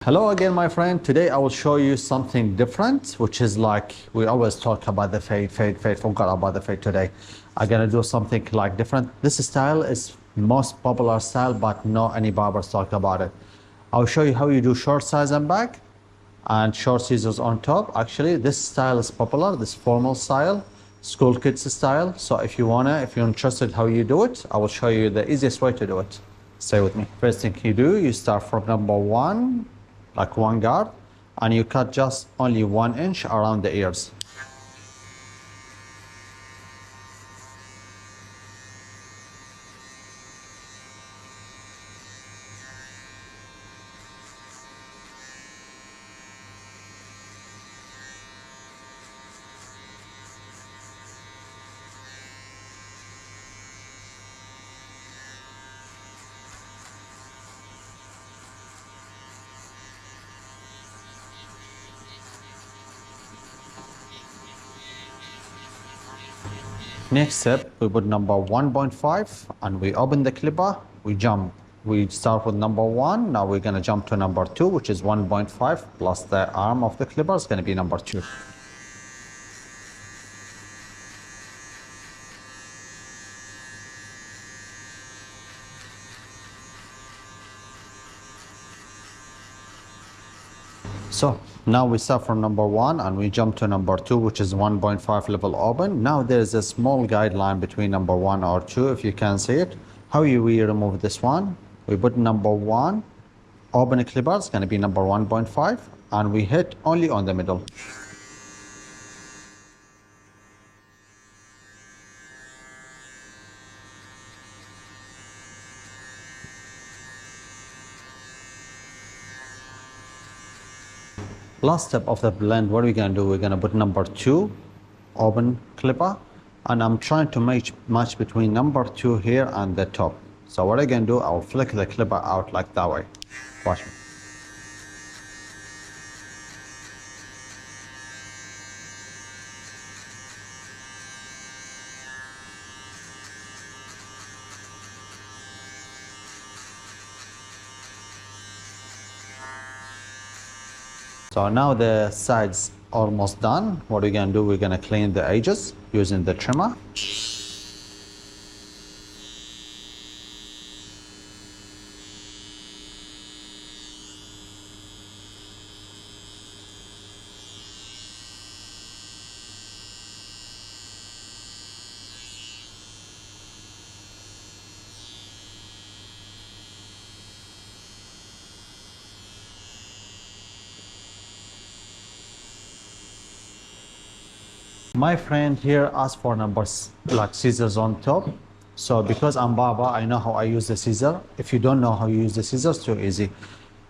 Hello again, my friend. Today I will show you something different, which is like we always talk about the fade. Forgot about the fade today. I'm gonna do something like different. This style is most popular style, but not any barbers talk about it. I'll show you how you do short size and back and short scissors on top. Actually, this style is popular, this formal style, school kids style. So if you're interested how you do it, I will show you the easiest way to do it. Stay with me. First thing you do, you start from number one, like one guard, and you cut just only 1 inch around the ears. Next step, we put number 1.5 and we open the clipper, we jump. We start with number 1, now we're gonna jump to number 2, which is 1.5 plus the arm of the clipper is gonna be number 2. So now we start from number 1 and we jump to number 2, which is 1.5 level open. Now there's a small guideline between number 1 or 2, if you can see it. How we remove this one? We put number 1, open a clipper, it's going to be number 1.5, and we hit only on the middle. Last step of the blend, what are we going to do? We're going to put number 2, open clipper, and I'm trying to match between number 2 here and the top. So what I'm going to do, I'll flick the clipper out like that way. Watch me. So now the sides almost done. What we're gonna do, we're gonna clean the edges using the trimmer. My friend here asked for numbers like scissors on top. So because I'm barber, I know how I use the scissor. If you don't know how you use the scissors, too easy.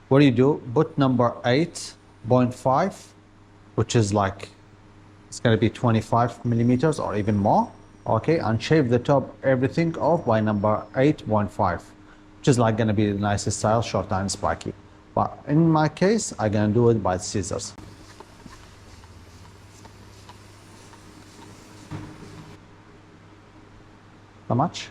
What do you do? Put number 8.5, which is like, it's gonna be 25 millimeters or even more. Okay, and shave the top, everything off by number 8.5, which is like gonna be the nicest style, short and spiky. But in my case, I'm gonna do it by scissors. How much?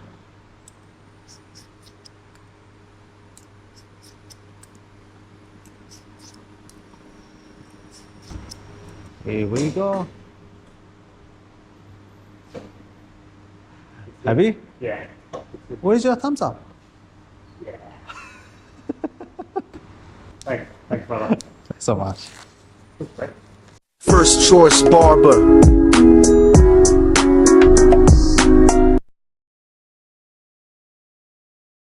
Here we go. Heavy? Yeah. Where's your thumbs up? Yeah. Thanks, brother. Thanks so much. First choice barber.